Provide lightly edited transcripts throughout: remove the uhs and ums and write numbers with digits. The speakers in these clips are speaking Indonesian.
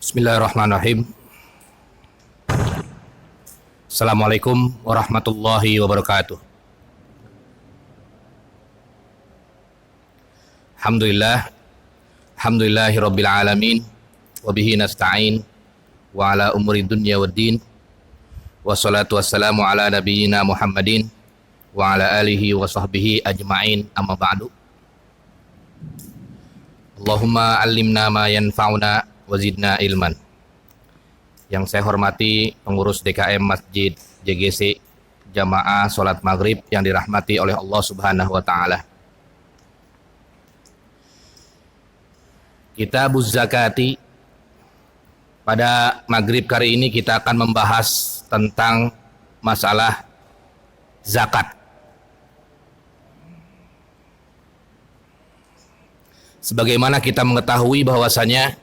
Bismillahirrahmanirrahim. Assalamualaikum warahmatullahi wabarakatuh. Alhamdulillahi rabbil alamin wa bihi nasta'in wa ala umuri dunya waddin wassalatu wassalamu ala nabiyyina Muhammadin wa ala alihi wa sahbihi ajma'in, amma ba'du. Allahumma allimna ma yanfa'una wazidna ilman. Yang saya hormati pengurus DKM Masjid JGC Jamaah Salat Maghrib yang dirahmati oleh Allah Subhanahu wa taala. Kitabuz Zakati. Pada maghrib kali ini kita akan membahas tentang masalah zakat. Sebagaimana kita mengetahui bahwasanya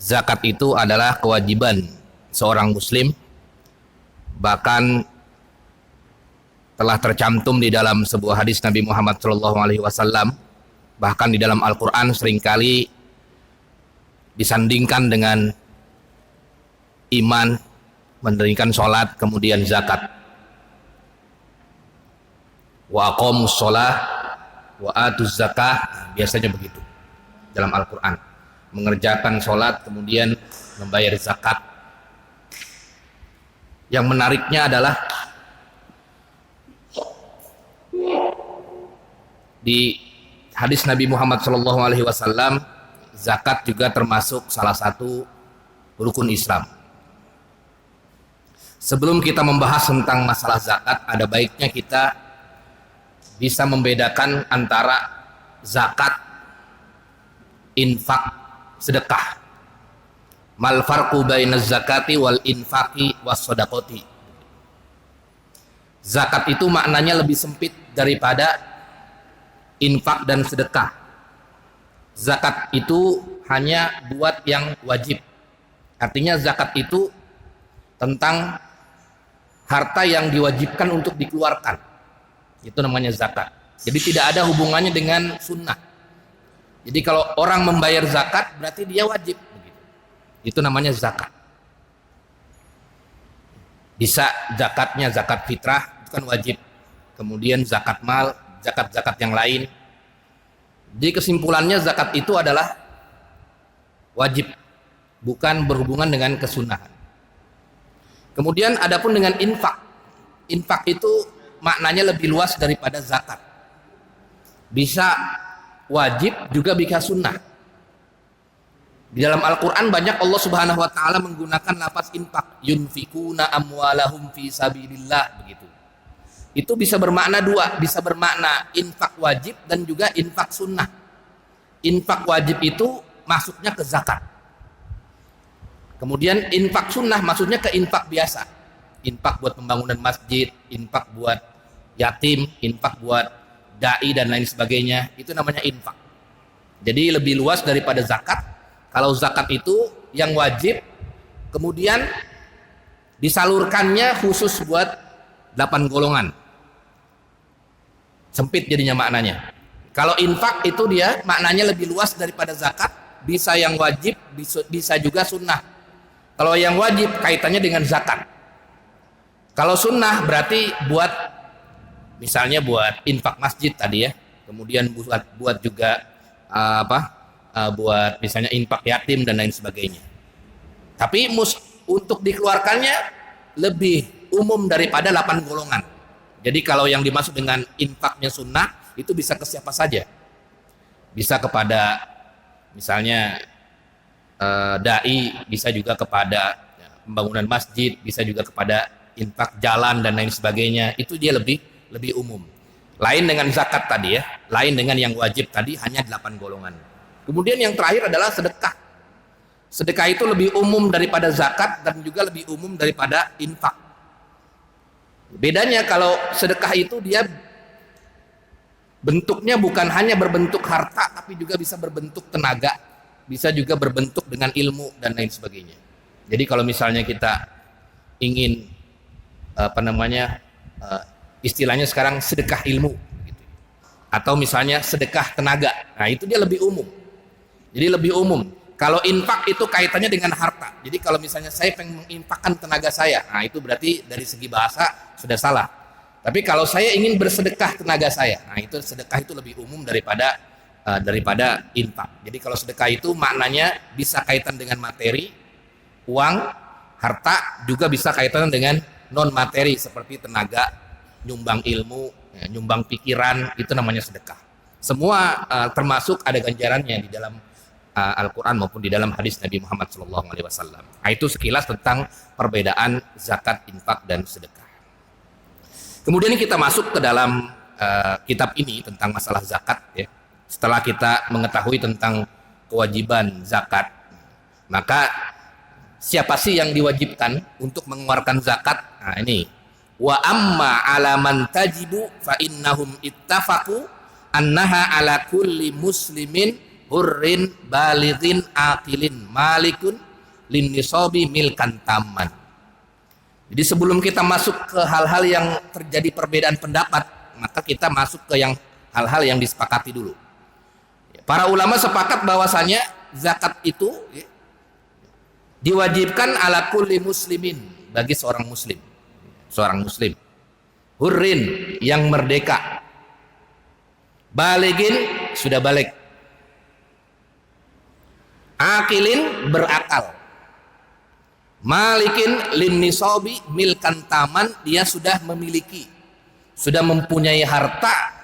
zakat itu adalah kewajiban seorang muslim, bahkan telah tercantum di dalam sebuah hadis Nabi Muhammad SAW, bahkan di dalam Al-Quran seringkali disandingkan dengan iman, mendirikan sholat, kemudian zakat. Wa aqamus sholah wa atuz zakah, biasanya begitu dalam Al-Quran. Mengerjakan sholat kemudian membayar zakat. Yang menariknya adalah di hadis Nabi Muhammad SAW, zakat juga termasuk salah satu rukun Islam. Sebelum kita membahas tentang masalah zakat, ada baiknya kita bisa membedakan antara zakat, infak, sedekah. Mal farqu bainaz zakati wal infaqi was shadaqati. Zakat itu maknanya lebih sempit daripada infak dan sedekah. Zakat itu hanya buat yang wajib. Artinya zakat itu tentang harta yang diwajibkan untuk dikeluarkan. Itu namanya zakat. Jadi tidak ada hubungannya dengan sunnah. Jadi kalau orang membayar zakat berarti dia wajib. Itu namanya zakat. Bisa zakatnya zakat fitrah, itu kan wajib. Kemudian zakat mal, zakat-zakat yang lain. Jadi kesimpulannya zakat itu adalah wajib, bukan berhubungan dengan kesunahan. Kemudian adapun dengan infak. Infak itu maknanya lebih luas daripada zakat. Bisa wajib juga bisa sunnah. Di dalam Al-Quran banyak Allah Subhanahu wa ta'ala menggunakan lafaz infak, yunfikuna amwalahum fi sabilillah, begitu. Itu bisa bermakna dua, bisa bermakna infak wajib dan juga infak sunnah. Infak wajib itu masuknya ke zakat. Kemudian infak sunnah maksudnya ke infak biasa. Infak buat pembangunan masjid, infak buat yatim, infak buat dai dan lain sebagainya, itu namanya infak. Jadi lebih luas daripada zakat. Kalau zakat itu yang wajib, kemudian disalurkannya khusus buat 8 golongan. Sempit jadinya maknanya. Kalau infak itu dia maknanya lebih luas daripada zakat, bisa yang wajib, bisa juga sunnah. Kalau yang wajib kaitannya dengan zakat. Kalau sunnah berarti buat misalnya buat infak masjid tadi ya, kemudian buat juga buat misalnya infak yatim dan lain sebagainya. Tapi untuk dikeluarkannya lebih umum daripada 8 golongan. Jadi kalau yang dimaksud dengan infaknya sunnah itu bisa ke siapa saja. Bisa kepada misalnya dai, bisa juga kepada pembangunan masjid, bisa juga kepada infak jalan dan lain sebagainya. Itu dia lebih umum. Lain dengan zakat tadi ya, lain dengan yang wajib tadi hanya 8 golongan. Kemudian yang terakhir adalah sedekah. Sedekah itu lebih umum daripada zakat dan juga lebih umum daripada infak. Bedanya kalau sedekah itu dia bentuknya bukan hanya berbentuk harta tapi juga bisa berbentuk tenaga, bisa juga berbentuk dengan ilmu dan lain sebagainya. Jadi kalau misalnya kita ingin istilahnya sekarang sedekah ilmu gitu. Atau misalnya sedekah tenaga, nah itu dia lebih umum. Jadi lebih umum. Kalau infak itu kaitannya dengan harta. Jadi kalau misalnya saya pengen menginfakkan tenaga saya, nah itu berarti dari segi bahasa sudah salah. Tapi kalau saya ingin bersedekah tenaga saya, nah itu sedekah itu lebih umum daripada infak. Jadi kalau sedekah itu maknanya bisa kaitan dengan materi, uang, harta, juga bisa kaitan dengan non materi seperti tenaga, nyumbang ilmu, nyumbang pikiran, itu namanya sedekah. Semua termasuk ada ganjarannya di dalam Al-Quran maupun di dalam hadis Nabi Muhammad SAW. Nah, itu sekilas tentang perbedaan zakat, infak, dan sedekah. Kemudian kita masuk ke dalam kitab ini tentang masalah zakat. Ya. Setelah kita mengetahui tentang kewajiban zakat, maka siapa sih yang diwajibkan untuk mengeluarkan zakat? Nah ini, wa amma ala man tajibu fa innahum ittafaqu annaha ala kulli muslimin hurrin balighin aqilin malikun lin nisabi milkan taman. Jadi sebelum kita masuk ke hal-hal yang terjadi perbedaan pendapat, maka kita masuk ke hal-hal yang disepakati dulu. Para ulama sepakat bahwasanya zakat itu diwajibkan ala kulli muslimin, bagi seorang muslim. Seorang muslim hurrin, yang merdeka, balighin, sudah balik, akilin, berakal, malikin lin nisabi milkan taman, dia sudah memiliki, sudah mempunyai harta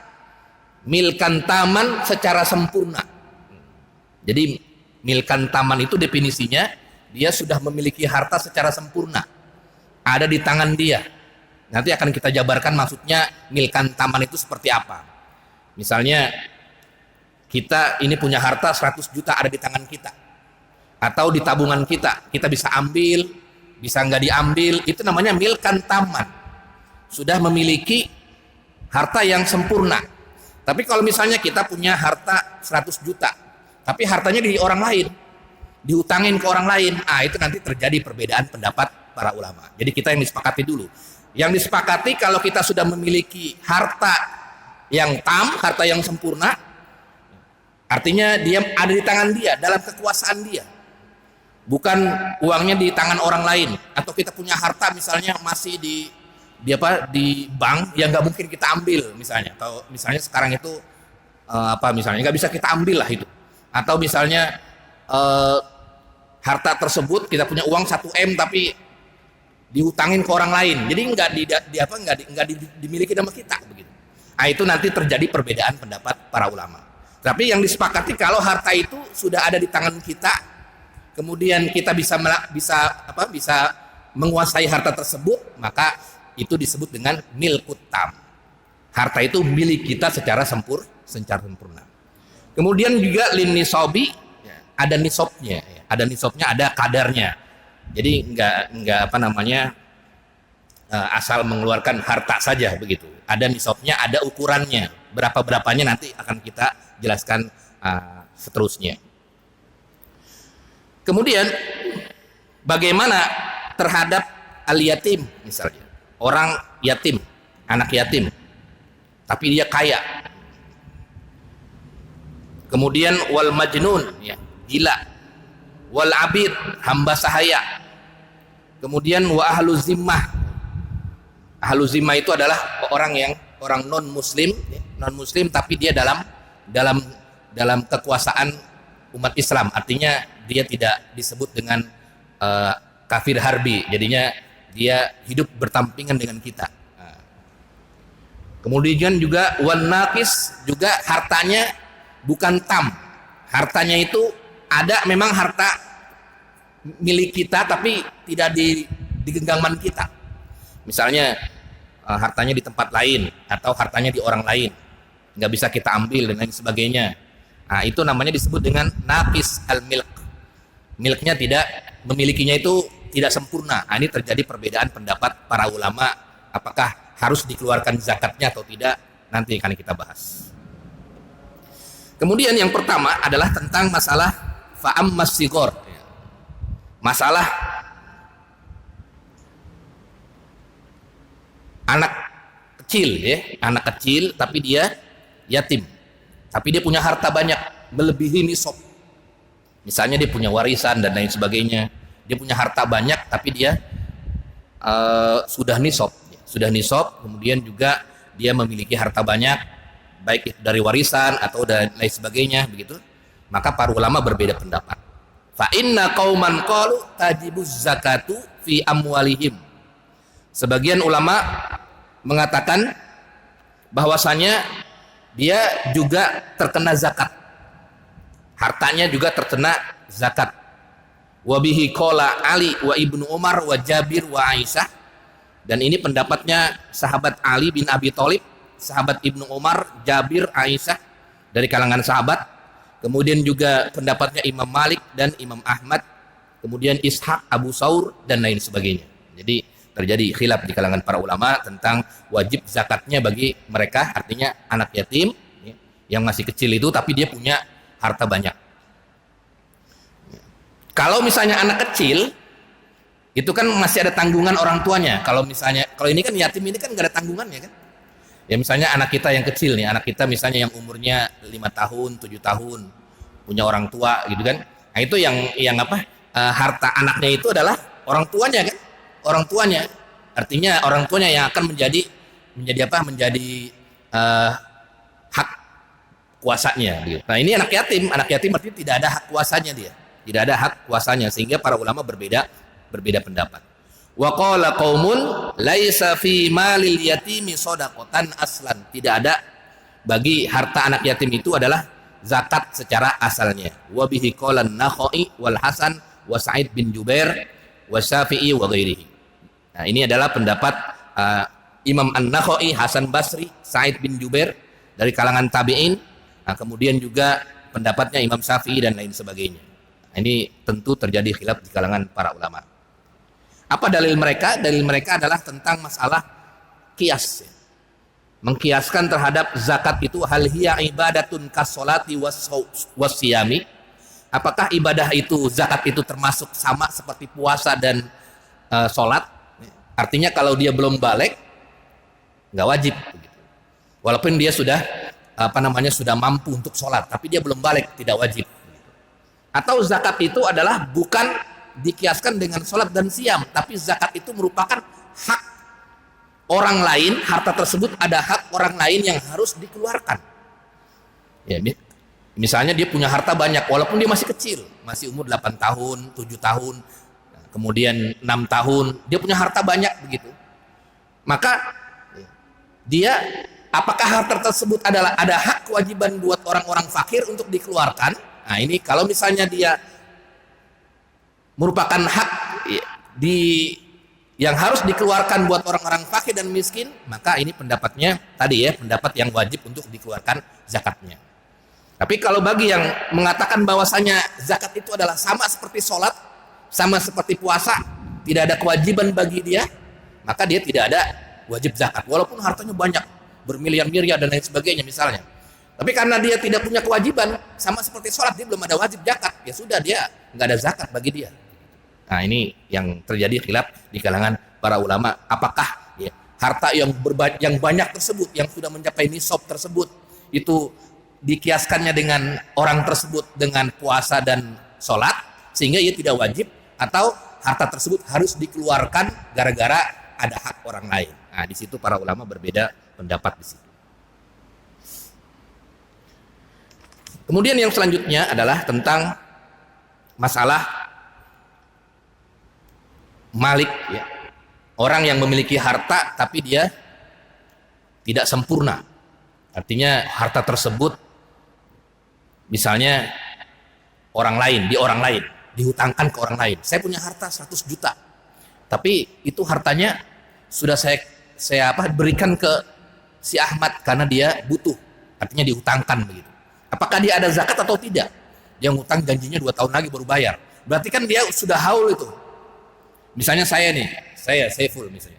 milkan taman secara sempurna. Jadi milkan taman itu definisinya dia sudah memiliki harta secara sempurna, ada di tangan dia. Nanti akan kita jabarkan maksudnya milkan taman itu seperti apa. Misalnya kita ini punya harta 100 juta ada di tangan kita, atau di tabungan kita, kita bisa ambil, bisa nggak diambil, itu namanya milkan taman, sudah memiliki harta yang sempurna. Tapi kalau misalnya kita punya harta 100 juta, tapi hartanya di orang lain, dihutangin ke orang lain, itu nanti terjadi perbedaan pendapat para ulama. Jadi kita yang disepakati dulu. Yang disepakati kalau kita sudah memiliki harta yang tam, harta yang sempurna, artinya dia ada di tangan dia, dalam kekuasaan dia. Bukan uangnya di tangan orang lain. Atau kita punya harta misalnya masih di bank yang nggak mungkin kita ambil misalnya. Atau misalnya sekarang itu misalnya nggak bisa kita ambil lah itu. Atau misalnya harta tersebut kita punya uang 1 M tapi dihutangin ke orang lain, jadi nggak dimiliki sama kita begitu. Nah, itu nanti terjadi perbedaan pendapat para ulama. Tapi yang disepakati kalau harta itu sudah ada di tangan kita, kemudian kita bisa menguasai harta tersebut, maka itu disebut dengan milkut tam. Harta itu milik kita secara sempurna. Kemudian juga lin nisabi, ada nisabnya, ada kadarnya. Jadi enggak asal mengeluarkan harta saja begitu. Ada nisabnya, ada ukurannya. Berapanya nanti akan kita jelaskan seterusnya. Kemudian bagaimana terhadap al-yatim misalnya. Orang yatim, anak yatim, tapi dia kaya. Kemudian wal majnun, gila. Wal abid, hamba sahaya. Kemudian wa ahlu zimmah. Ahlu zimmah itu adalah orang non muslim tapi dia dalam kekuasaan umat Islam. Artinya dia tidak disebut dengan kafir harbi. Jadinya dia hidup bertampingan dengan kita. Kemudian juga wan naqis, juga hartanya bukan tam. Hartanya itu ada memang harta milik kita tapi tidak di genggaman kita. Misalnya hartanya di tempat lain atau hartanya di orang lain, nggak bisa kita ambil dan lain sebagainya. Nah, itu namanya disebut dengan naqis al-milk. Milknya memilikinya itu tidak sempurna. Nah, ini terjadi perbedaan pendapat para ulama, apakah harus dikeluarkan zakatnya atau tidak, nanti akan kita bahas. Kemudian yang pertama adalah tentang masalah fa'ammas sigor. Masalah anak kecil tapi dia yatim. Tapi dia punya harta banyak, melebihi nisab. Misalnya dia punya warisan dan lain sebagainya, dia punya harta banyak tapi dia sudah nisab, kemudian juga dia memiliki harta banyak, baik itu dari warisan atau dan lain sebagainya begitu, maka para ulama berbeda pendapat. Fa inna qauman qalu tajibuz zakatu fi amwalihim. Sebagian ulama mengatakan bahwasanya dia juga terkena zakat. Hartanya juga terkena zakat. Wa bihi qala Ali wa Ibnu Umar wa Jabir wa Aisyah. Dan ini pendapatnya sahabat Ali bin Abi Thalib, sahabat Ibnu Umar, Jabir, Aisyah dari kalangan sahabat. Kemudian juga pendapatnya Imam Malik dan Imam Ahmad, kemudian Ishaq, Abu Saur dan lain sebagainya. Jadi terjadi khilaf di kalangan para ulama tentang wajib zakatnya bagi mereka, artinya anak yatim yang masih kecil itu tapi dia punya harta banyak. Kalau misalnya anak kecil itu kan masih ada tanggungan orang tuanya. Kalau ini kan yatim ini kan nggak ada tanggungannya kan. Ya misalnya anak kita yang kecil nih, anak kita misalnya yang umurnya 5 tahun, 7 tahun, punya orang tua gitu kan. Nah itu yang harta anaknya itu adalah orang tuanya kan. Orang tuanya. Artinya orang tuanya yang akan menjadi hak kuasanya gitu. Nah, ini anak yatim berarti tidak ada hak kuasanya dia. Tidak ada hak kuasanya sehingga para ulama berbeda pendapat. Wa qala qaumun laisa fi malil yatimi shadaqatan aslan. Tidak ada bagi harta anak yatim itu adalah zakat secara asalnya. Wa bihi qala an-Nakhai wal Hasan wa Sa'id bin Jubair wa Syafi'i wa ghairihi. Nah, ini adalah pendapat Imam An-Nakhai, Hasan Basri, Sa'id bin Jubair dari kalangan tabi'in. Nah, kemudian juga pendapatnya Imam Syafi'i dan lain sebagainya. Nah, ini tentu terjadi khilaf di kalangan para ulama. Apa dalil mereka? Dalil mereka adalah tentang masalah kias. Mengkiaskan terhadap zakat itu hal hiya ibadatun kasolati wasiyami. Apakah ibadah itu, zakat itu termasuk sama seperti puasa dan sholat? Artinya kalau dia belum balik, nggak wajib. Walaupun dia sudah sudah mampu untuk sholat, tapi dia belum balik, tidak wajib. Atau zakat itu adalah bukan dikiaskan dengan sholat dan siam, tapi zakat itu merupakan hak orang lain, harta tersebut ada hak orang lain yang harus dikeluarkan. Ya, misalnya dia punya harta banyak, walaupun dia masih kecil, masih umur 8 tahun, 7 tahun, kemudian 6 tahun, dia punya harta banyak begitu. Maka dia, apakah harta tersebut ada hak kewajiban buat orang-orang fakir untuk dikeluarkan? Nah ini kalau misalnya dia merupakan hak yang harus dikeluarkan buat orang-orang fakir dan miskin, maka ini pendapatnya tadi ya, pendapat yang wajib untuk dikeluarkan zakatnya. Tapi kalau bagi yang mengatakan bahwasanya zakat itu adalah sama seperti sholat, sama seperti puasa, tidak ada kewajiban bagi dia, maka dia tidak ada wajib zakat, walaupun hartanya banyak, bermiliar-miliar dan lain sebagainya misalnya. Tapi karena dia tidak punya kewajiban, sama seperti sholat, dia belum ada wajib zakat, ya sudah, dia nggak ada zakat bagi dia. Nah ini yang terjadi khilaf di kalangan para ulama. Apakah ya, harta yang banyak tersebut, yang sudah mencapai nisab tersebut, itu dikiaskannya dengan orang tersebut dengan puasa dan sholat, sehingga ia tidak wajib, atau harta tersebut harus dikeluarkan gara-gara ada hak orang lain. Nah di situ para ulama berbeda pendapat di situ. Kemudian yang selanjutnya adalah tentang masalah malik, ya. Orang yang memiliki harta tapi dia tidak sempurna. Artinya harta tersebut misalnya orang lain dihutangkan ke orang lain. Saya punya harta 100 juta. Tapi itu hartanya sudah saya berikan ke si Ahmad karena dia butuh. Artinya dihutangkan begitu. Apakah dia ada zakat atau tidak? Dia ngutang janjinya 2 tahun lagi baru bayar. Berarti kan dia sudah haul itu. Misalnya saya Saiful misalnya.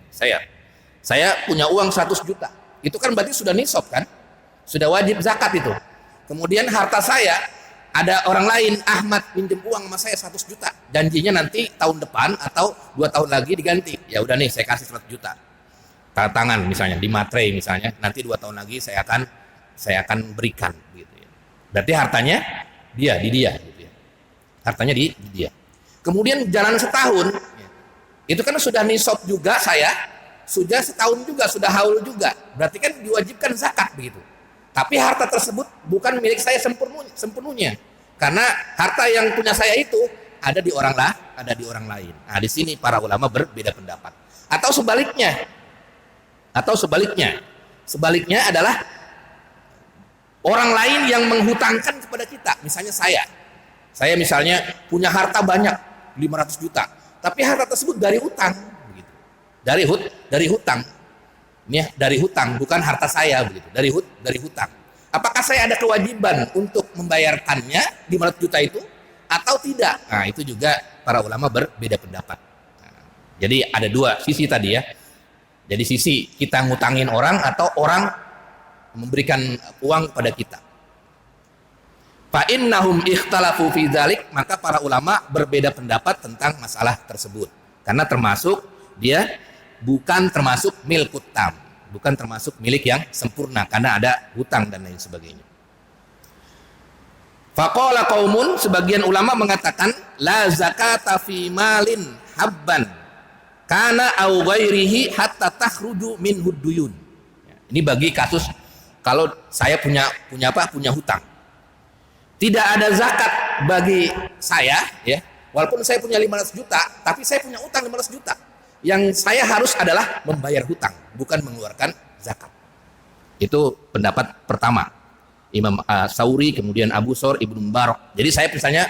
Saya punya uang 100 juta. Itu kan berarti sudah nisab kan? Sudah wajib zakat itu. Kemudian harta saya, ada orang lain, Ahmad pinjam uang sama saya 100 juta. Janjinya nanti tahun depan atau 2 tahun lagi diganti. Ya udah nih, saya kasih 100 juta. Tanda tangan misalnya, di materai misalnya. Nanti 2 tahun lagi saya akan berikan gitu ya. Berarti hartanya di dia gitu ya. hartanya di dia. Kemudian jalan setahun, itu kan sudah nisab juga saya, sudah setahun juga, sudah haul juga, berarti kan diwajibkan zakat begitu. Tapi harta tersebut bukan milik saya sepenuhnya, karena harta yang punya saya itu ada di orang lain. Nah, di sini para ulama berbeda pendapat. Atau sebaliknya adalah orang lain yang menghutangkan kepada kita. Misalnya saya misalnya punya harta banyak 500 juta, tapi harta tersebut dari hutang begitu. Dari hutang. Ini ya, dari hutang, bukan harta saya begitu. Dari hutang. Apakah saya ada kewajiban untuk membayarkannya 500 juta itu atau tidak? Nah, itu juga para ulama berbeda pendapat. Nah, jadi ada dua sisi tadi ya. Jadi sisi kita ngutangin orang atau orang memberikan uang kepada kita. Fa innahum ikhtalafu fi dzalik, maka para ulama berbeda pendapat tentang masalah tersebut. Karena dia bukan termasuk milkut tam, bukan termasuk milik yang sempurna karena ada hutang dan lain sebagainya. Faqala qaumun, sebagian ulama mengatakan la zakata fi malin habban kana au ghairihi hatta takhruju minhu duyun. Ini bagi kasus kalau saya punya hutang. Tidak ada zakat bagi saya ya. Walaupun saya punya 500 juta, tapi saya punya utang 15 juta. Yang saya harus adalah membayar hutang, bukan mengeluarkan zakat. Itu pendapat pertama. Imam Sauri, kemudian Abu Sor, Ibnu Mubarak. Jadi saya misalnya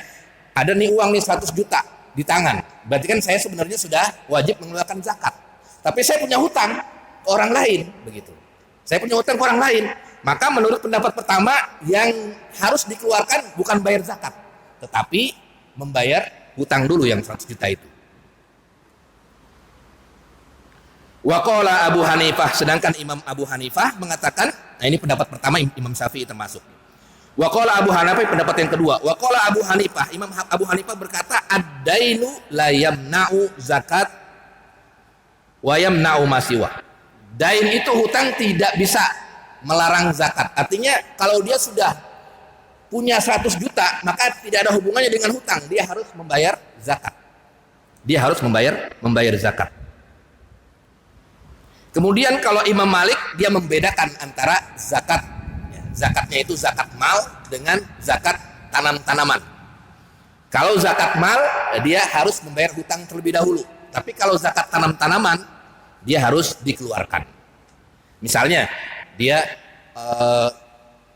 ada nih uang nih 100 juta di tangan. Berarti kan saya sebenarnya sudah wajib mengeluarkan zakat. Tapi saya punya hutang ke orang lain, begitu. Saya punya hutang ke orang lain. Maka menurut pendapat pertama yang harus dikeluarkan bukan bayar zakat, tetapi membayar hutang dulu yang 100 juta itu. Waqala Abu Hanifah, sedangkan Imam Abu Hanifah mengatakan, nah ini pendapat pertama, Imam Syafi'i termasuk. Waqala Abu Hanifah pendapat yang kedua. Waqala Abu Hanifah, Imam Abu Hanifah berkata, ad-dainu la yamna'u zakat wa yamna'u masiwa. Dain itu hutang tidak bisa melarang zakat. Artinya kalau dia sudah punya 100 juta, maka tidak ada hubungannya dengan hutang, dia harus membayar zakat. Dia harus membayar zakat. Kemudian kalau Imam Malik, dia membedakan antara zakat. Zakatnya itu zakat mal dengan zakat tanam-tanaman. Kalau zakat mal, dia harus membayar hutang terlebih dahulu. Tapi kalau zakat tanam-tanaman, dia harus dikeluarkan. Misalnya, dia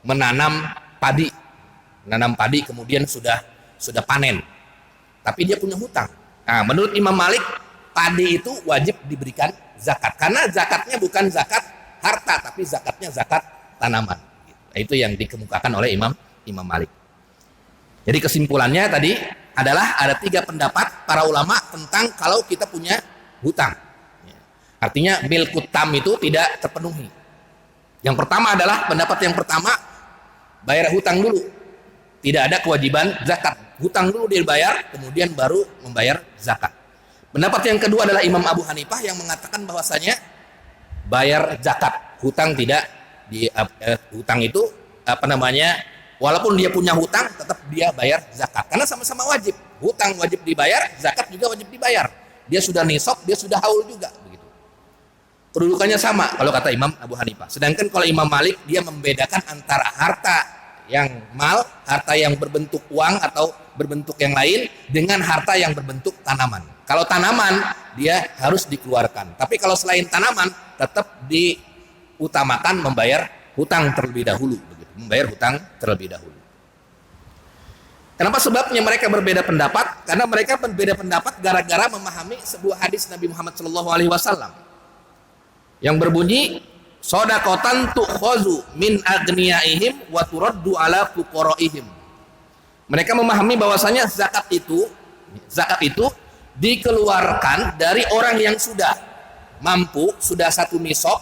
menanam padi kemudian sudah panen. Tapi dia punya hutang. Nah, menurut Imam Malik, padi itu wajib diberikan zakat, karena zakatnya bukan zakat harta, tapi zakatnya zakat tanaman. Nah, itu yang dikemukakan oleh Imam Malik. Jadi kesimpulannya tadi adalah ada 3 pendapat para ulama tentang kalau kita punya hutang. Artinya milkut tam itu tidak terpenuhi. Yang pertama adalah pendapat yang pertama, bayar hutang dulu. Tidak ada kewajiban zakat. Hutang dulu dibayar, kemudian baru membayar zakat. Pendapat yang kedua adalah Imam Abu Hanifah yang mengatakan bahwasanya bayar zakat. Hutang tidak hutang itu walaupun dia punya hutang tetap dia bayar zakat. Karena sama-sama wajib. Hutang wajib dibayar, zakat juga wajib dibayar. Dia sudah nisab, dia sudah haul juga. Kedudukannya sama kalau kata Imam Abu Hanifah. Sedangkan kalau Imam Malik, dia membedakan antara harta yang mal, harta yang berbentuk uang atau berbentuk yang lain, dengan harta yang berbentuk tanaman. Kalau tanaman, dia harus dikeluarkan. Tapi kalau selain tanaman, tetap diutamakan membayar hutang terlebih dahulu. Begitu. Membayar hutang terlebih dahulu. Kenapa sebabnya mereka berbeda pendapat? Karena mereka berbeda pendapat gara-gara memahami sebuah hadis Nabi Muhammad SAW. Yang berbunyi, shadaqatan tu'khazu min agniyaihim wa turaddu ala fuqaraihim. Mereka memahami bahwasanya zakat itu dikeluarkan dari orang yang sudah mampu, sudah satu nisab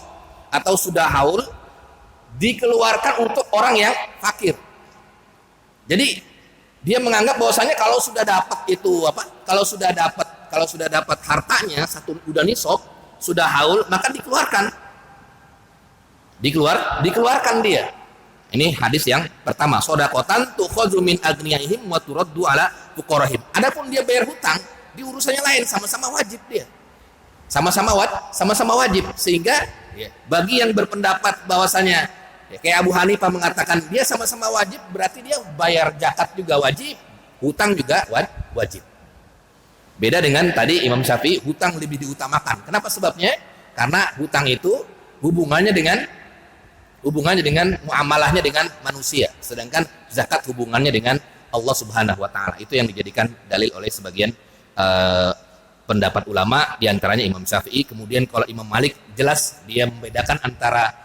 atau sudah haul, dikeluarkan untuk orang yang fakir. Jadi dia menganggap bahwasanya kalau sudah dapat hartanya satu udah nisab, sudah haul, maka dikeluarkan dia. Ini hadis yang pertama, shadaqatan tu'khazu min agniyaihim wa turaddu ala fuqarahim. Adapun dia bayar hutang, di urusannya lain, sama-sama wajib dia. Sama-sama wajib. Sehingga bagi yang berpendapat bahwasanya kayak Abu Hanifah mengatakan dia sama-sama wajib, berarti dia bayar zakat juga wajib, hutang juga wajib. Beda dengan tadi Imam Syafi'i, hutang lebih diutamakan. Kenapa sebabnya? Karena hutang itu hubungannya dengan muamalahnya dengan manusia, sedangkan zakat hubungannya dengan Allah Subhanahu wa taala. Itu yang dijadikan dalil oleh sebagian pendapat ulama, diantaranya Imam Syafi'i. Kemudian kalau Imam Malik jelas dia membedakan antara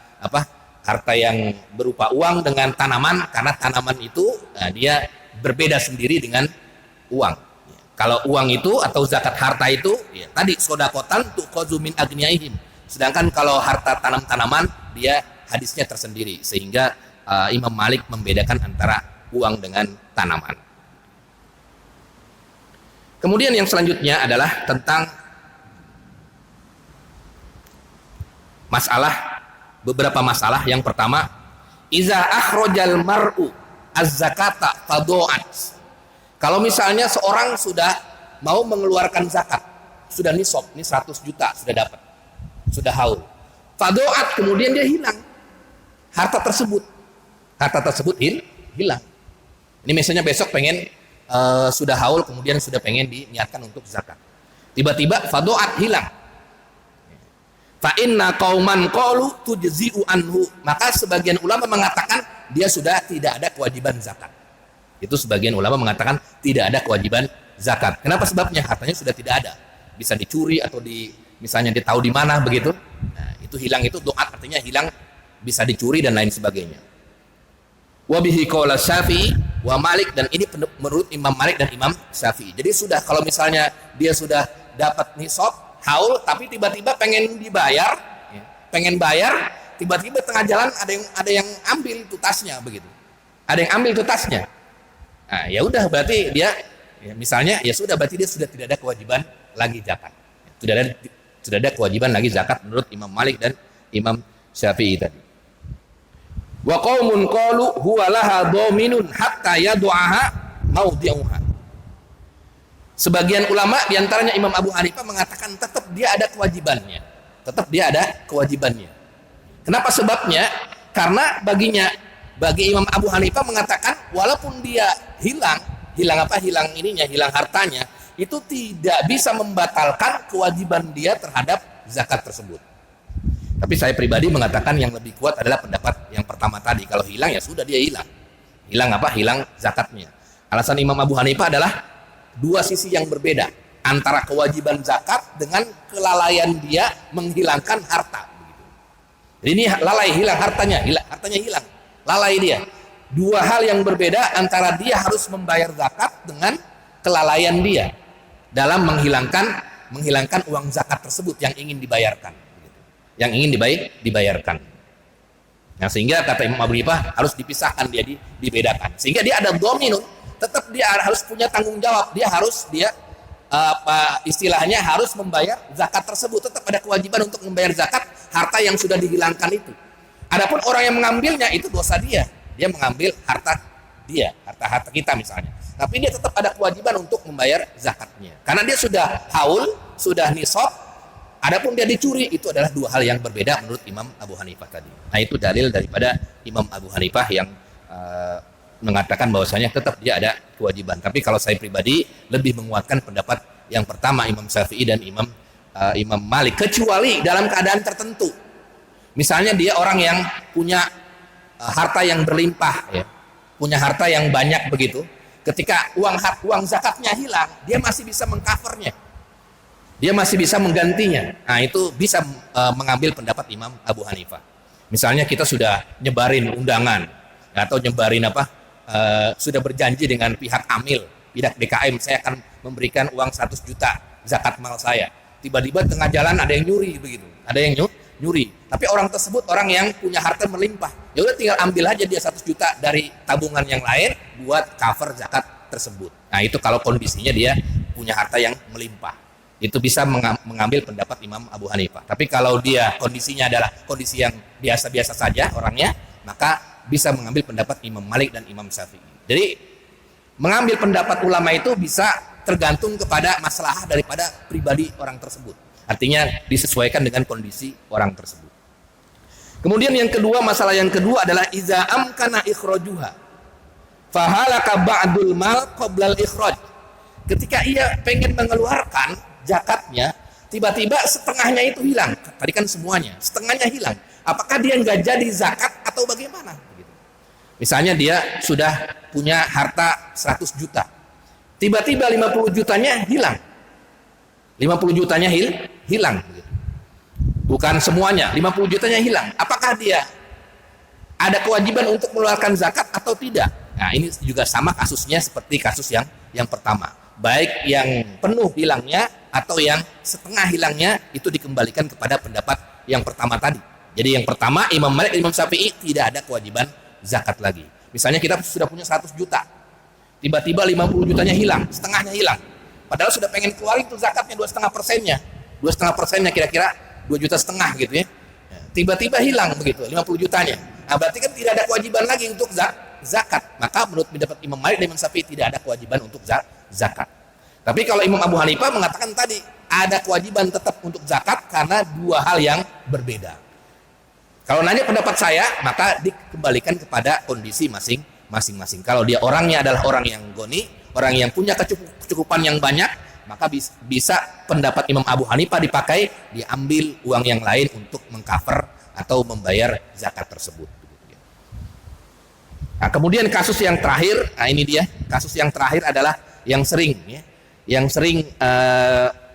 harta yang berupa uang dengan tanaman, karena tanaman itu dia berbeda sendiri dengan uang. Kalau uang itu atau zakat harta itu tadi sodakotan tuqazu min agniyaihim, sedangkan kalau harta tanaman dia hadisnya tersendiri, sehingga Imam Malik membedakan antara uang dengan tanaman. Kemudian yang selanjutnya adalah tentang beberapa masalah. Yang pertama, iza akhrajal mar'u az-zakata fado'at. Kalau misalnya seorang sudah mau mengeluarkan zakat, sudah nisab, ini 100 juta sudah dapat, sudah haul. Fado'at, kemudian dia hilang harta tersebut hilang. Ini misalnya besok pengen sudah haul, kemudian sudah pengen diniatkan untuk zakat, tiba-tiba fado'at hilang. Fa inna qauman qalu tujzi'u anhu, maka sebagian ulama mengatakan dia sudah tidak ada kewajiban zakat. Itu sebagian ulama mengatakan tidak ada kewajiban zakat. Kenapa sebabnya? Hartanya sudah tidak ada, bisa dicuri atau misalnya ditahu di mana begitu. Nah, itu hilang, itu doat artinya hilang, bisa dicuri dan lain sebagainya. Wa bihi qala Syafi'i wa Malik, dan ini menurut Imam Malik dan Imam Syafi'i. Jadi sudah, kalau misalnya dia sudah dapat nisab haul, tapi tiba-tiba pengen bayar, tiba-tiba tengah jalan ada yang ambil itu tasnya begitu. Ada yang ambil itu tasnya. Nah, ya udah, berarti dia misalnya sudah, berarti dia sudah tidak ada kewajiban lagi zakat. Sudah ada kewajiban lagi zakat menurut Imam Malik dan Imam Syafi'i tadi. Wa qaumun qalu huwa laha dhaminun hatta yad'aha mawdi'uha. Sebagian ulama diantaranya Imam Abu Hanifah mengatakan tetap dia ada kewajibannya. Kenapa sebabnya? Karena bagi Imam Abu Hanifah mengatakan walaupun dia hilang hartanya, itu tidak bisa membatalkan kewajiban dia terhadap zakat tersebut. Tapi saya pribadi mengatakan yang lebih kuat adalah pendapat yang pertama tadi. Kalau hilang ya sudah, dia hilang zakatnya. Alasan Imam Abu Hanifah adalah dua sisi yang berbeda antara kewajiban zakat dengan kelalaian dia menghilangkan harta. Jadi ini lalai, hilang hartanya hilang, lalai dia. Dua hal yang berbeda antara dia harus membayar zakat dengan kelalaian dia dalam menghilangkan uang zakat tersebut yang ingin dibayarkan. Nah, sehingga kata Imam Abu Hanifah harus dipisahkan, dia dibedakan. Sehingga dia ada dominun, tetap dia harus punya tanggung jawab, istilahnya harus membayar zakat tersebut, tetap ada kewajiban untuk membayar zakat harta yang sudah dihilangkan itu. Adapun orang yang mengambilnya itu dosa dia mengambil harta kita misalnya, tapi dia tetap ada kewajiban untuk membayar zakatnya karena dia sudah haul, sudah nisab. Adapun dia dicuri, itu adalah dua hal yang berbeda menurut Imam Abu Hanifah tadi. Nah, itu dalil daripada Imam Abu Hanifah yang mengatakan bahwasanya tetap dia ada kewajiban. Tapi kalau saya pribadi lebih menguatkan pendapat yang pertama, Imam Syafi'i dan Imam Malik, kecuali dalam keadaan tertentu. Misalnya dia orang yang punya harta yang berlimpah, punya harta yang banyak begitu. Ketika uang zakatnya hilang, dia masih bisa mengcovernya, dia masih bisa menggantinya. Nah, itu bisa mengambil pendapat Imam Abu Hanifah. Misalnya kita sudah nyebarin undangan atau nyebarin sudah berjanji dengan pihak Amil, pihak DKM, saya akan memberikan uang 100 juta zakat mal saya. Tiba-tiba tengah jalan ada yang nyuri begitu, ada yang nyuri. Tapi orang tersebut orang yang punya harta melimpah. Ya udah, tinggal ambil aja dia 100 juta dari tabungan yang lain buat cover zakat tersebut. Nah, itu kalau kondisinya dia punya harta yang melimpah, itu bisa mengambil pendapat Imam Abu Hanifah. Tapi kalau dia kondisinya adalah kondisi yang biasa-biasa saja orangnya, maka bisa mengambil pendapat Imam Malik dan Imam Syafi'i. Jadi mengambil pendapat ulama itu bisa tergantung kepada masalah daripada pribadi orang tersebut. Artinya disesuaikan dengan kondisi orang tersebut. Kemudian yang kedua, masalah yang kedua adalah iza amkana ikhrajuha fahalaka ba'dul mal qabla al-ikhraj. Ketika ia pengen mengeluarkan zakatnya, tiba-tiba setengahnya itu hilang. Tadi kan semuanya, setengahnya hilang. Apakah dia nggak jadi zakat atau bagaimana? Misalnya dia sudah punya harta 100 juta. Tiba-tiba 50 jutanya hilang. 50 jutanya hilang. Bukan semuanya, 50 jutanya hilang. Apakah dia ada kewajiban untuk mengeluarkan zakat atau tidak? Nah, ini juga sama kasusnya seperti kasus yang pertama. Baik yang penuh hilangnya atau yang setengah hilangnya, itu dikembalikan kepada pendapat yang pertama tadi. Jadi yang pertama, Imam Malik, Imam Syafi'i tidak ada kewajiban zakat lagi. Misalnya kita sudah punya 100 juta. Tiba-tiba 50 jutanya hilang, setengahnya hilang. Padahal sudah pengen keluarin itu zakatnya 2,5%-nya. 2,5%-nya kira-kira 2,5 juta gitu ya. Tiba-tiba hilang begitu, 50 jutanya. Nah, berarti kan tidak ada kewajiban lagi untuk zakat. Maka menurut pendapat Imam Malik dan Imam Syafi'i tidak ada kewajiban untuk zakat. Tapi kalau Imam Abu Hanifah mengatakan tadi ada kewajiban tetap untuk zakat karena dua hal yang berbeda. Kalau nanya pendapat saya, maka dikembalikan kepada kondisi masing-masing. Kalau dia orangnya adalah orang yang goni, orang yang punya kecukupan yang banyak, maka bisa pendapat Imam Abu Hanifah dipakai, diambil uang yang lain untuk mengcover atau membayar zakat tersebut. Nah, kemudian kasus yang terakhir, nah ini dia, kasus yang terakhir adalah yang sering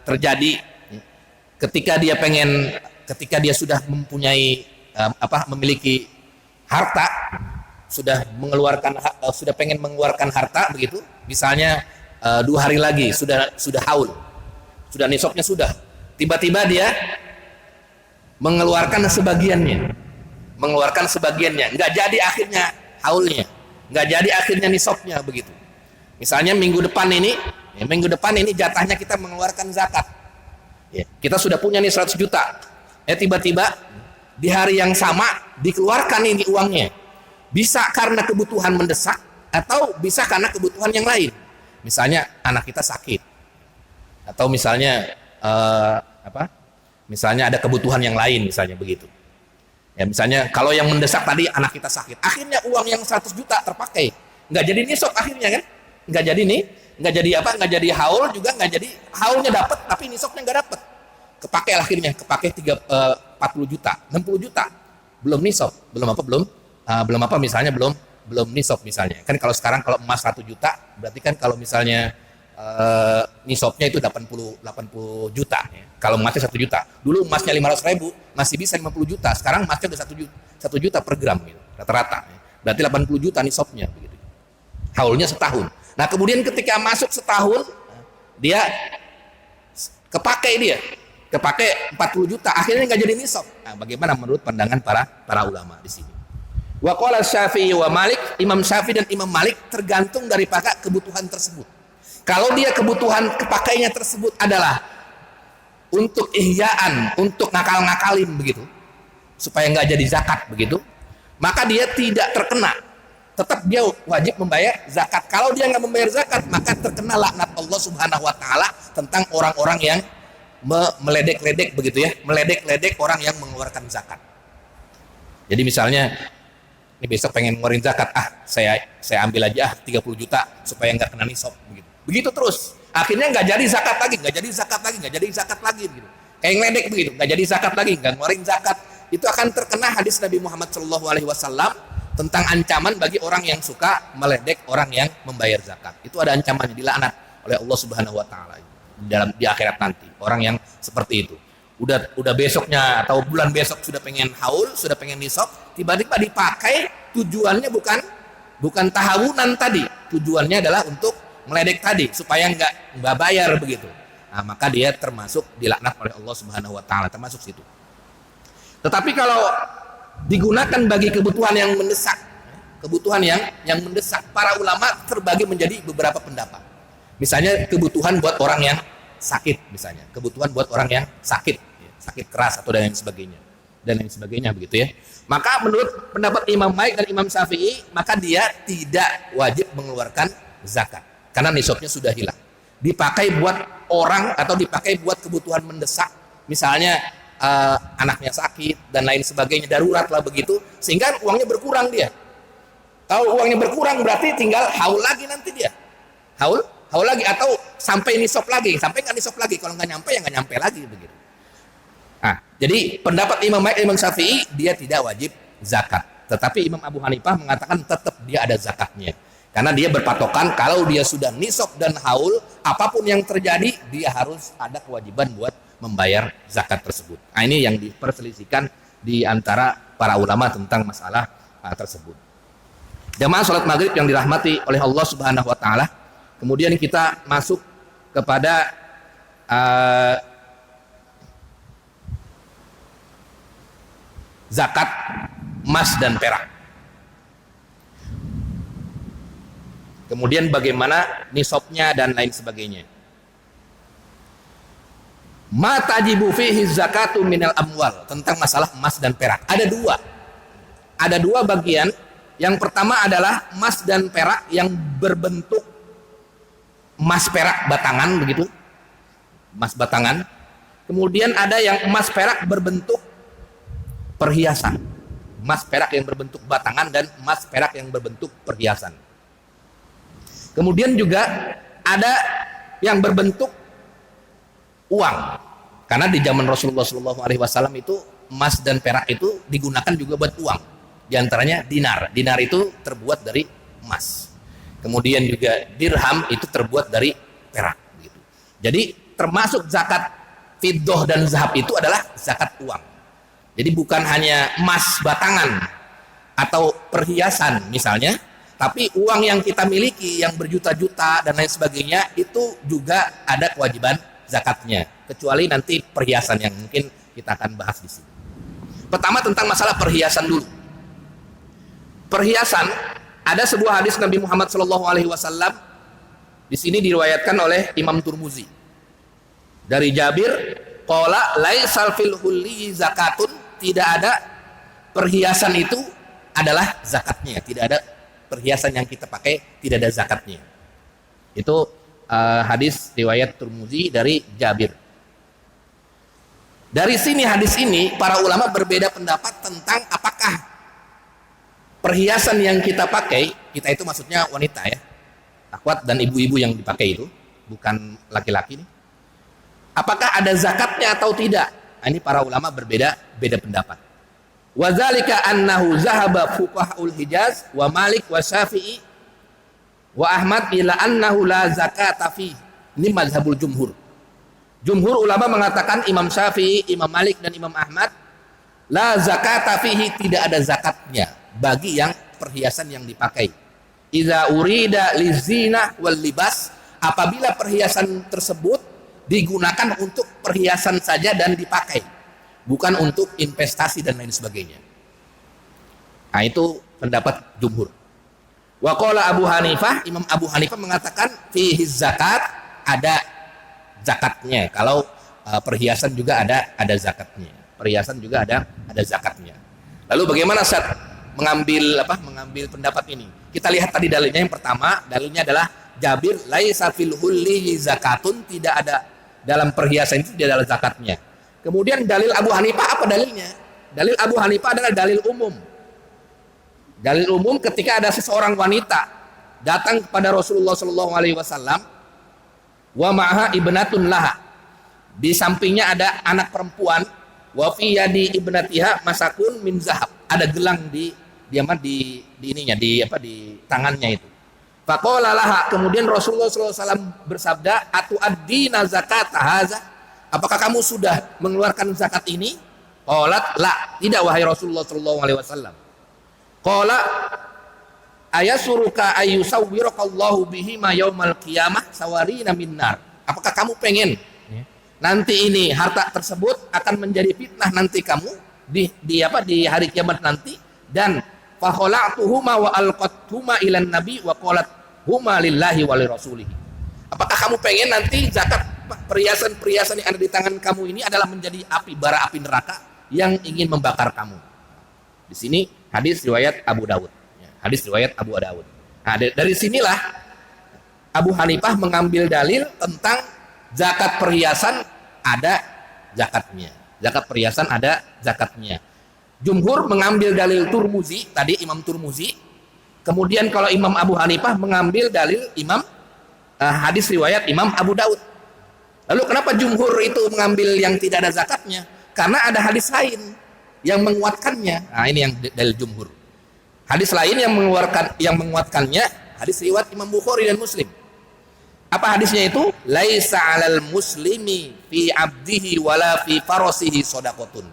terjadi ketika dia sudah mempunyai memiliki harta, sudah pengen mengeluarkan harta begitu, misalnya 2 hari lagi sudah haul, sudah nisabnya sudah, tiba-tiba dia mengeluarkan sebagiannya, nggak jadi akhirnya haulnya, nggak jadi akhirnya nisabnya begitu. Misalnya minggu depan ini jatahnya kita mengeluarkan zakat, ya, kita sudah punya nih 100 juta, tiba-tiba di hari yang sama dikeluarkan ini uangnya, bisa karena kebutuhan mendesak atau bisa karena kebutuhan yang lain. Misalnya anak kita sakit, atau misalnya misalnya ada kebutuhan yang lain, misalnya begitu. Ya, misalnya kalau yang mendesak tadi anak kita sakit, akhirnya uang yang 100 juta terpakai, nggak jadi nisab akhirnya kan, nggak jadi haul juga, nggak jadi haulnya dapat tapi nisabnya nggak dapat, kepakai 40 juta, 60 juta, belum nisab, belum misalnya belum nisab misalnya. Kan kalau sekarang kalau emas 1 juta, berarti kan kalau misalnya nisabnya itu 80 juta ya. Kalau emasnya 1 juta. Dulu emasnya 500.000 masih bisa 50 juta. Sekarang emasnya udah 1 juta per gram gitu, rata-rata. Berarti 80 juta nisabnya begitu. Haulnya setahun. Nah, kemudian ketika masuk setahun, dia kepake 40 juta, akhirnya nggak jadi nisab. Nah, bagaimana menurut pandangan para ulama di sini? Wa qala Syafi'i wa Malik, Imam Syafi'i dan Imam Malik tergantung daripada kebutuhan tersebut. Kalau dia kebutuhan kepakainya tersebut adalah untuk ihya'an, untuk ngakal-ngakalin begitu, supaya nggak jadi zakat begitu, maka dia tidak terkena. Tetap dia wajib membayar zakat. Kalau dia nggak membayar zakat, maka terkena laknat Allah Subhanahu wa taala tentang orang-orang yang meledek-ledek begitu ya, meledek-ledek orang yang mengeluarkan zakat. Jadi misalnya ini besok pengen ngeluarin zakat, saya ambil aja 30 juta supaya nggak kena nisab begitu terus, akhirnya nggak jadi zakat lagi gitu. Kayak ngeledek begitu, nggak jadi zakat lagi, nggak ngeluarin zakat. Itu akan terkena hadis Nabi Muhammad SAW tentang ancaman bagi orang yang suka meledek orang yang membayar zakat. Itu ada ancamannya, dilaknat oleh Allah Subhanahu wa taala di akhirat nanti. Orang yang seperti itu. Udah besoknya atau bulan besok sudah pengen haul, sudah pengen nisab, tiba-tiba dipakai, tujuannya bukan tahawunan tadi. Tujuannya adalah untuk meledek tadi supaya nggak bayar begitu. Nah, maka dia termasuk dilaknat oleh Allah Subhanahu wa taala, termasuk situ. Tetapi kalau digunakan bagi kebutuhan yang mendesak, kebutuhan yang mendesak, para ulama terbagi menjadi beberapa pendapat. Misalnya kebutuhan buat orang yang sakit, misalnya kebutuhan buat orang yang sakit keras atau dan lain sebagainya begitu ya. Maka menurut pendapat Imam Malik dan Imam Syafi'i, maka dia tidak wajib mengeluarkan zakat karena nisabnya sudah hilang. Dipakai buat orang atau dipakai buat kebutuhan mendesak, misalnya anaknya sakit dan lain sebagainya, darurat lah begitu, sehingga uangnya berkurang dia. Kalau uangnya berkurang berarti tinggal haul lagi nanti dia. Haul lagi atau sampai nisab lagi, sampai nggak nisab lagi, kalau nggak nyampe ya nggak nyampe lagi begitu. Nah, jadi pendapat Imam Malik, Imam Syafi'i dia tidak wajib zakat, tetapi Imam Abu Hanifah mengatakan tetap dia ada zakatnya, karena dia berpatokan kalau dia sudah nisab dan haul, apapun yang terjadi dia harus ada kewajiban buat membayar zakat tersebut. Nah, ini yang diperselisihkan di antara para ulama tentang masalah tersebut. Jamaah salat maghrib yang dirahmati oleh Allah Subhanahu wa taala, kemudian kita masuk kepada zakat emas dan perak. Kemudian bagaimana nisabnya dan lain sebagainya. Ma tajibu fihi zakatu minal amwal, tentang masalah emas dan perak. Ada dua bagian. Yang pertama adalah emas dan perak yang berbentuk emas perak batangan begitu. Emas batangan. Kemudian ada yang emas perak berbentuk perhiasan, emas perak yang berbentuk batangan dan emas perak yang berbentuk perhiasan. Kemudian juga ada yang berbentuk uang, karena di zaman Rasulullah SAW itu emas dan perak itu digunakan juga buat uang. Di antaranya dinar. Dinar itu terbuat dari emas. Kemudian juga dirham itu terbuat dari perak. Gitu. Jadi termasuk zakat fiddah dan zahab itu adalah zakat uang. Jadi bukan hanya emas batangan atau perhiasan misalnya, tapi uang yang kita miliki yang berjuta-juta dan lain sebagainya itu juga ada kewajiban zakatnya. Kecuali nanti perhiasan yang mungkin kita akan bahas di sini. Pertama tentang masalah perhiasan dulu. Perhiasan, ada sebuah hadis Nabi Muhammad SAW di sini diriwayatkan oleh Imam Turmuzi dari Jabir, qala laisal fil hulli zakatun, tidak ada perhiasan itu adalah zakatnya, tidak ada perhiasan yang kita pakai tidak ada zakatnya. Itu hadis riwayat Turmuzi dari Jabir. Dari sini hadis ini para ulama berbeda pendapat tentang apakah perhiasan yang kita pakai, kita itu maksudnya wanita ya, akhwat dan ibu-ibu yang dipakai itu, bukan laki-laki nih. Apakah ada zakatnya atau tidak? Nah, ini para ulama beda pendapat. Wa dzalika annahu zahaba fuqahaul Hijaz wa Malik wa Syafi'i wa Ahmad ila annahu la zakata fi. Ini mazhabul jumhur. Jumhur ulama mengatakan, Imam Syafi'i, Imam Malik dan Imam Ahmad, la zakata fihi, tidak ada zakatnya bagi yang perhiasan yang dipakai. Idza urida lizina wal libas, apabila perhiasan tersebut digunakan untuk perhiasan saja dan dipakai, bukan untuk investasi dan lain sebagainya. Nah, itu pendapat jumhur. Wa qala Abu Hanifah, Imam Abu Hanifah mengatakan fihi zakat, ada zakatnya. Kalau perhiasan juga ada zakatnya. Perhiasan juga ada zakatnya. Lalu bagaimana Ustaz mengambil pendapat ini? Kita lihat tadi dalilnya. Yang pertama, dalilnya adalah Jabir, laisa fil hulli zakatun, tidak ada dalam perhiasan itu tidak ada zakatnya. Kemudian dalil Abu Hanifah, apa dalilnya? Dalil Abu Hanifah adalah dalil umum. Dalil umum ketika ada seseorang wanita datang kepada Rasulullah SAW, wa ma'aha ibnatun laha, di sampingnya ada anak perempuan, wa fi yadi ibnatiha masakun min zahab, ada gelang di ininya, di tangannya itu. Faqala laha, kemudian Rasulullah SAW bersabda, atu'addina zakata haza, apakah kamu sudah mengeluarkan zakat ini? Qalat la, tidak wahai Rasulullah SAW. Qala ayasuruka ayyusawwirakallahu bihi ma yaumal qiyamah sawarina minnar, apakah kamu pengen nanti ini harta tersebut akan menjadi fitnah nanti kamu di hari kiamat nanti? Dan fa khala'tuhuma wa alqatuhuma ilan nabi wa qalat huma lillahi wa lirasulihi, apakah kamu pengen nanti zakat perhiasan-perhiasan yang ada di tangan kamu ini adalah menjadi api, bara api neraka yang ingin membakar kamu? Di sini hadis riwayat Abu Dawud. Hadis riwayat Abu Dawud. Nah, dari sinilah Abu Hanifah mengambil dalil tentang zakat perhiasan ada zakatnya. Zakat perhiasan ada zakatnya. Jumhur mengambil dalil Turmuzi, tadi Imam Turmuzi. Kemudian kalau Imam Abu Hanifah mengambil dalil hadis riwayat Imam Abu Daud. Lalu kenapa jumhur itu mengambil yang tidak ada zakatnya? Karena ada hadis lain yang menguatkannya. Nah, ini yang dalil jumhur. Hadis lain yang menguatkannya hadis riwayat Imam Bukhari dan Muslim. Apa hadisnya itu? Laisa 'alal muslimi fi 'abdihi wala fi farasihi shadaqatun.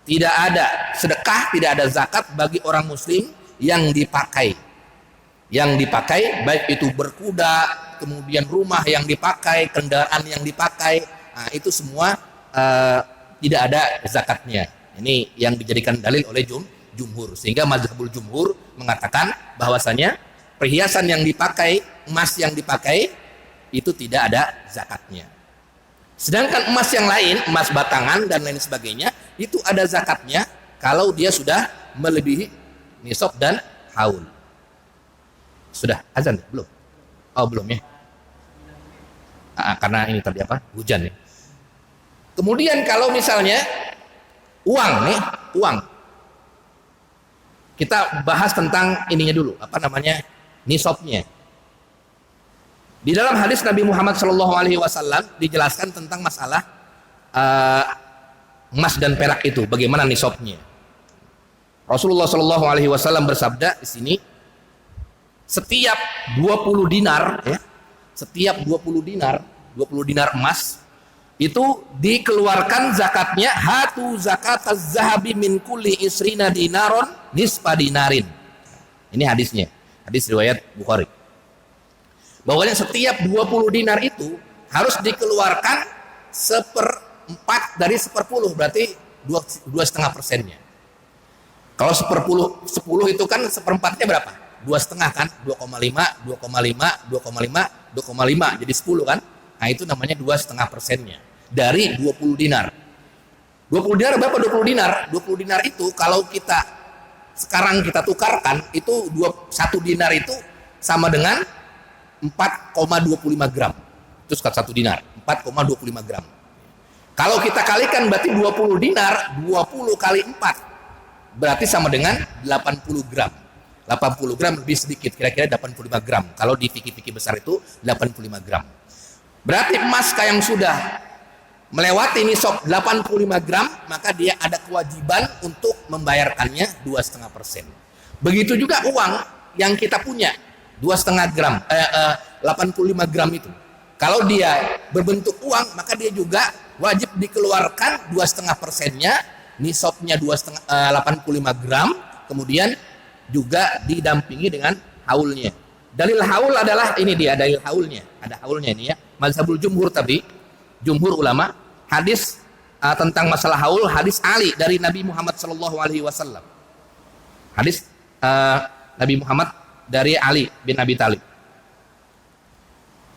Tidak ada sedekah, tidak ada zakat bagi orang muslim yang dipakai. Yang dipakai baik itu berkuda, kemudian rumah yang dipakai, kendaraan yang dipakai, nah, itu semua tidak ada zakatnya. Ini yang dijadikan dalil oleh jumhur. Sehingga mazhabul jumhur mengatakan bahwasanya perhiasan yang dipakai, emas yang dipakai itu tidak ada zakatnya. Sedangkan emas yang lain, emas batangan dan lain sebagainya, itu ada zakatnya kalau dia sudah melebihi nisab dan haul. Sudah azan belum? Oh belum ya. Karena ini tadi apa? Hujan ya. Kemudian kalau misalnya uang nih, uang. Kita bahas tentang ininya dulu, apa namanya? Nisabnya. Di dalam hadis Nabi Muhammad SAW dijelaskan tentang masalah emas dan perak itu, bagaimana nisabnya. Rasulullah SAW bersabda di sini, setiap 20 dinar, ya, setiap 20 dinar emas itu dikeluarkan zakatnya hatu zakat az-zahabi min kulli isrina dinaron nisfa dinarin. Ini hadisnya, hadis riwayat Bukhari. Bahwanya setiap 20 dinar itu harus dikeluarkan 1/4 dari 10, berarti 2,5%-nya. Kalau 10 itu kan 1/4-nya berapa? 2,5 kan? 2,5, jadi 10 kan? Nah itu namanya 2,5%-nya dari 20 dinar. 20 dinar berapa 20 dinar? 20 dinar itu kalau kita sekarang kita tukarkan itu 1 dinar itu sama dengan 4,25 gram. Itu satu dinar, 4,25 gram. Kalau kita kalikan berarti 20 dinar, 20 kali 4 berarti sama dengan 80 gram. 80 gram lebih sedikit, kira-kira 85 gram. Kalau di fikih-fikih besar itu 85 gram. Berarti emas yang sudah melewati nisab 85 gram, maka dia ada kewajiban untuk membayarkannya 2,5%. Begitu juga uang yang kita punya 2,5 gram, 85 gram itu. Kalau dia berbentuk uang, maka dia juga wajib dikeluarkan 2,5%-nya, nisabnya 85 gram, kemudian juga didampingi dengan haulnya. Dalil haul adalah ini dia dalil haulnya. Ada haulnya ini ya. Mazhabul jumhur tadi, jumhur ulama, hadis tentang masalah haul, hadis Ali dari Nabi Muhammad SAW. Hadis Nabi Muhammad dari Ali bin Abi Thalib.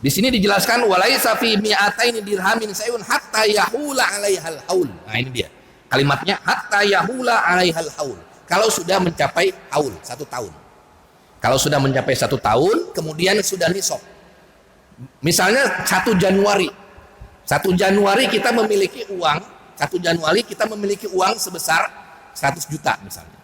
Di sini dijelaskan walaisa fi mi'ataini dirhamin sayun hatta yahula 'alaihal haul. Nah ini dia. Kalimatnya hatta yahula 'alaihal haul. Kalau sudah mencapai haul 1 tahun. Kalau sudah mencapai 1 tahun, kemudian sudah nisab. Misalnya 1 Januari. 1 Januari kita memiliki uang, 1 Januari kita memiliki uang sebesar 100 juta misalnya.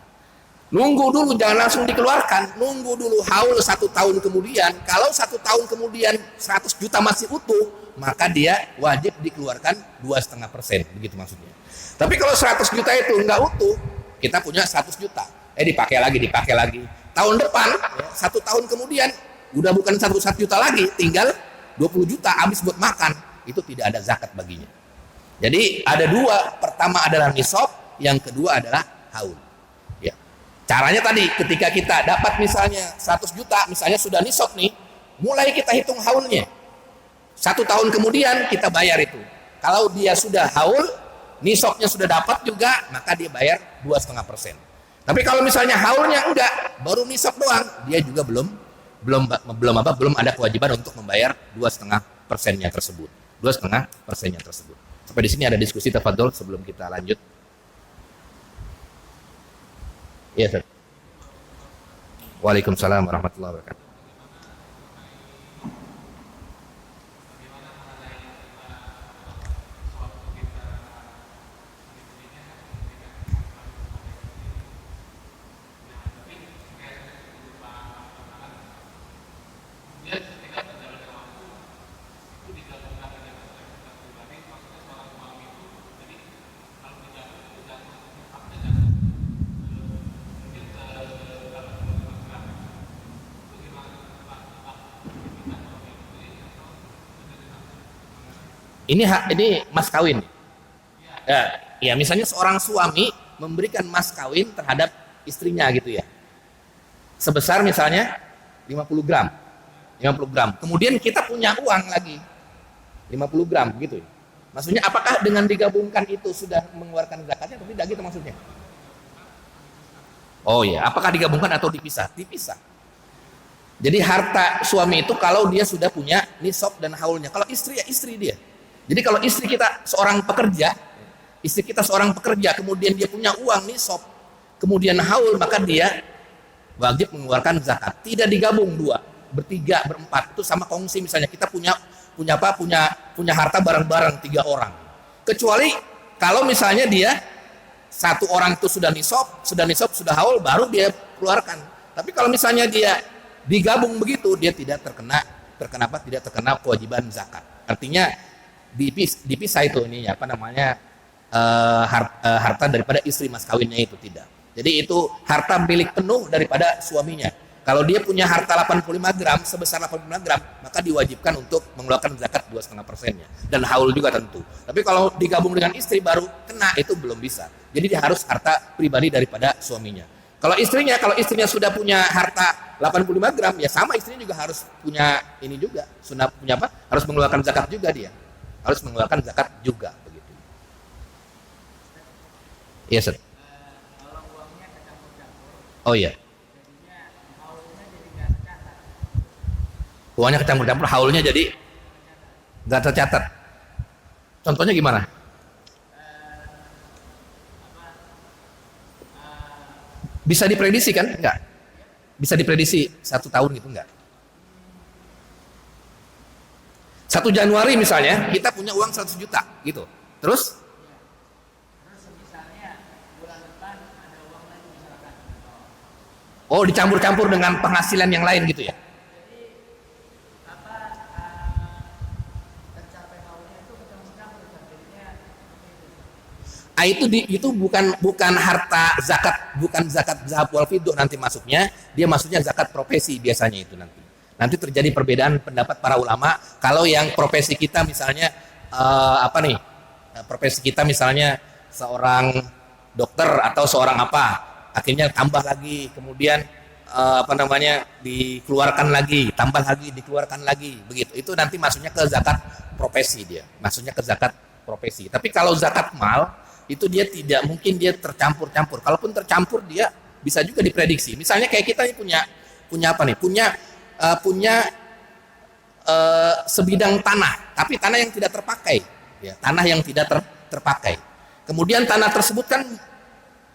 Nunggu dulu, jangan langsung dikeluarkan. Nunggu dulu haul 1 tahun kemudian. Kalau 1 tahun kemudian 100 juta masih utuh, maka dia wajib dikeluarkan 2,5%. Begitu maksudnya. Tapi kalau 100 juta itu nggak utuh, kita punya 100 juta. Dipakai lagi. Tahun depan, 1 tahun kemudian, udah bukan 1 juta lagi, tinggal 20 juta habis buat makan. Itu tidak ada zakat baginya. Jadi ada 2. Pertama adalah nisab, yang kedua adalah haul. Caranya tadi ketika kita dapat misalnya 100 juta, misalnya sudah nisab nih, mulai kita hitung haulnya. 1 tahun kemudian kita bayar itu. Kalau dia sudah haul, nisabnya sudah dapat juga, maka dia bayar 2,5%. Tapi kalau misalnya haulnya enggak, baru nisab doang, dia juga belum ada kewajiban untuk membayar 2,5%-nya tersebut. 2,5%-nya tersebut. Sampai di sini ada diskusi, tafadhol sebelum kita lanjut. Iya, Ustaz. Waalaikumsalam warahmatullahi wabarakatuh. Ini mas kawin. Ya, ya misalnya seorang suami memberikan mas kawin terhadap istrinya gitu ya. Sebesar misalnya 50 gram. 50 gram. Kemudian kita punya uang lagi 50 gram gitu ya. Maksudnya apakah dengan digabungkan itu sudah mengeluarkan zakatnya atau tidak gitu maksudnya? Oh ya, apakah digabungkan atau dipisah? Dipisah. Jadi harta suami itu kalau dia sudah punya nisab dan haulnya. Kalau istri ya istri dia. Jadi kalau istri kita seorang pekerja, kemudian dia punya uang nisab, kemudian haul, maka dia wajib mengeluarkan zakat. Tidak digabung dua, bertiga, berempat, itu sama kongsi. Misalnya kita punya harta bareng-bareng 3 orang. Kecuali kalau misalnya dia satu orang itu sudah nisab, sudah haul, baru dia keluarkan. Tapi kalau misalnya dia digabung begitu, dia tidak terkena kewajiban zakat. Artinya dipisah itu ininya harta daripada istri mas kawinnya itu tidak. Jadi itu harta milik penuh daripada suaminya. Kalau dia punya harta 85 gram, sebesar 85 gram, maka diwajibkan untuk mengeluarkan zakat 2,5%-nya. Dan haul juga tentu. Tapi kalau digabung dengan istri baru kena, itu belum bisa. Jadi dia harus harta pribadi daripada suaminya. Kalau istrinya sudah punya harta 85 gram, ya sama istrinya juga harus punya ini juga. Harus mengeluarkan zakat juga dia. Harus mengeluarkan zakat juga begitu. Iya, Sir. Oh iya. Uangnya kecampur-campur, haulnya jadi nggak tercatat. Contohnya gimana? Bisa diprediksi kan? Enggak. Bisa diprediksi 1 tahun gitu enggak? 1 Januari misalnya kita punya uang 100 juta gitu. Terus dicampur-campur dengan penghasilan yang lain gitu ya? Itu bukan harta zakat, bukan zakat zahab wal fiddah nanti masuknya, dia masuknya zakat profesi biasanya itu nanti. Nanti terjadi perbedaan pendapat para ulama. Kalau yang profesi kita misalnya profesi kita misalnya seorang dokter atau seorang akhirnya tambah lagi, kemudian dikeluarkan lagi, tambah lagi, dikeluarkan lagi, begitu. Itu nanti masuknya ke zakat profesi dia, masuknya ke zakat profesi. Tapi kalau zakat mal itu dia tidak mungkin dia tercampur-campur. Kalaupun tercampur dia bisa juga diprediksi. Misalnya kayak kita ini punya sebidang tanah, tapi tanah yang tidak terpakai, ya, tanah yang tidak terpakai. Kemudian tanah tersebut kan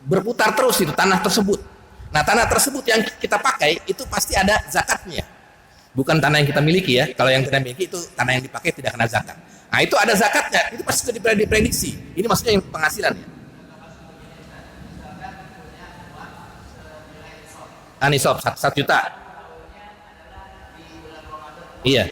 berputar terus itu tanah tersebut. Nah, tanah tersebut yang kita pakai itu pasti ada zakatnya. Bukan tanah yang kita miliki ya. Kalau yang kita miliki itu tanah yang dipakai tidak kena zakat. Nah, itu ada zakatnya. Itu pasti sudah diprediksi. Ini maksudnya yang penghasilan ya. Nisab 1 juta. Iya.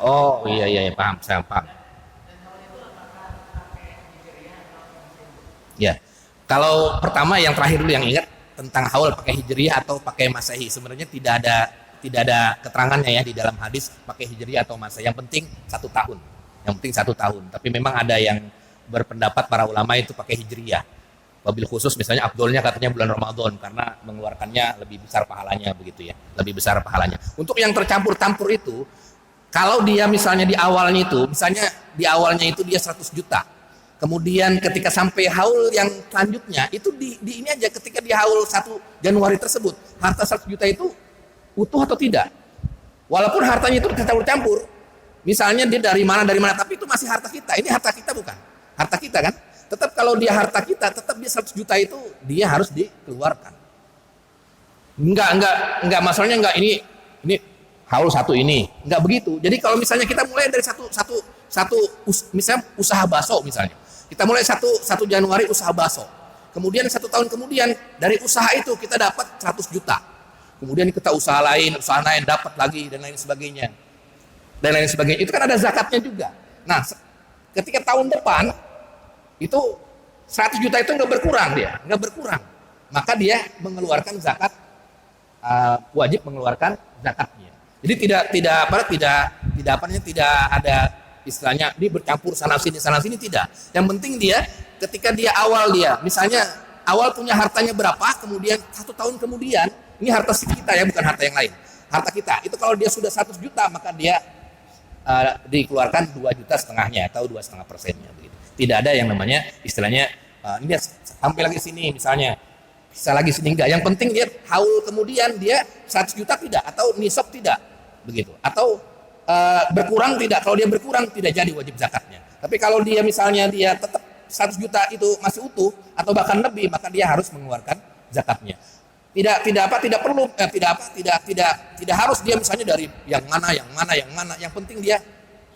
Oh iya paham, saya paham. Ya, kalau pertama yang terakhir dulu yang ingat tentang haul pakai hijriyah atau pakai masehi, sebenarnya tidak ada keterangannya ya di dalam hadis pakai hijriyah atau masehi. Yang penting 1 tahun, Tapi memang ada yang berpendapat para ulama itu pakai hijriyah. Wabil khusus misalnya Abdulnya katanya bulan Ramadan karena mengeluarkannya lebih besar pahalanya begitu ya, lebih besar pahalanya. Untuk yang tercampur-campur itu, kalau dia misalnya di awalnya itu dia 100 juta. Kemudian ketika sampai haul yang selanjutnya itu di ini aja, ketika di haul 1 Januari tersebut, harta 100 juta itu utuh atau tidak. Walaupun hartanya itu tercampur-campur. Misalnya dia dari mana, tapi itu masih harta kita. Ini harta kita bukan? Harta kita kan? Tetap kalau dia harta kita, tetap dia 100 juta itu dia harus dikeluarkan. Enggak masalahnya enggak ini haul satu ini, enggak begitu. Jadi kalau misalnya kita mulai dari misalnya usaha bakso misalnya. Kita mulai 1 Januari usaha bakso. Kemudian 1 tahun kemudian dari usaha itu kita dapat 100 juta. Kemudian kita usaha lain dapat lagi dan lain sebagainya. Itu kan ada zakatnya juga. Nah, ketika tahun depan itu 100 juta itu enggak berkurang. Maka dia mengeluarkan zakat, wajib mengeluarkan zakatnya. Jadi tidak ada istilahnya ini bercampur sana sini tidak. Yang penting dia ketika misalnya awal punya hartanya berapa, kemudian 1 tahun kemudian ini harta kita ya, bukan harta yang lain. Harta kita itu kalau dia sudah 100 juta maka dia dikeluarkan 2,5 juta atau 2,5%-nya. Tidak ada yang namanya istilahnya ini sampai lagi sini misalnya bisa lagi sini enggak. Yang penting dia haul kemudian dia 100 juta tidak atau nisab tidak begitu atau berkurang tidak. Kalau dia berkurang tidak jadi wajib zakatnya. Tapi kalau dia misalnya dia tetap 100 juta itu masih utuh atau bahkan lebih maka dia harus mengeluarkan zakatnya. Tidak harus dia misalnya dari yang mana. Yang penting dia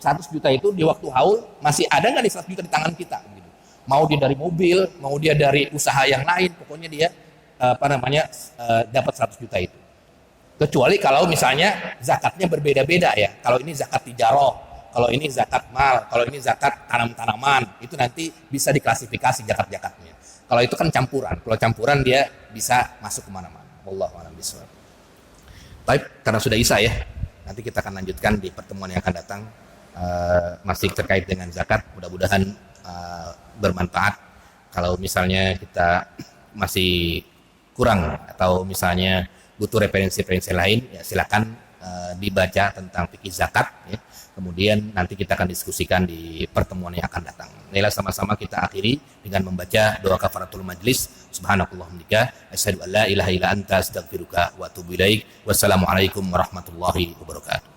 100 juta itu di waktu haul masih ada nggak nih 100 juta di tangan kita gitu. Mau dia dari mobil, mau dia dari usaha yang lain, pokoknya dia dapat 100 juta itu. Kecuali kalau misalnya zakatnya berbeda-beda ya. Kalau ini zakat tijarah, kalau ini zakat mal, kalau ini zakat tanaman, itu nanti bisa diklasifikasi zakat-zakatnya. Kalau itu kan campuran. Kalau campuran dia bisa masuk kemana-mana. Wallahu a'lam bishawab. Baik, karena sudah isya ya. Nanti kita akan lanjutkan di pertemuan yang akan datang. Masih terkait dengan zakat. Mudah-mudahan bermanfaat. Kalau misalnya kita masih kurang atau misalnya butuh referensi-referensi lain, ya silakan dibaca tentang fikih zakat ya. Kemudian nanti kita akan diskusikan di pertemuan yang akan datang. Marilah sama-sama kita akhiri dengan membaca doa kafaratul majlis. Subhanakallahumma asyhadu an la ilaha illa anta astaghfiruka wa atubu ilaik. Wassalamualaikum warahmatullahi wabarakatuh.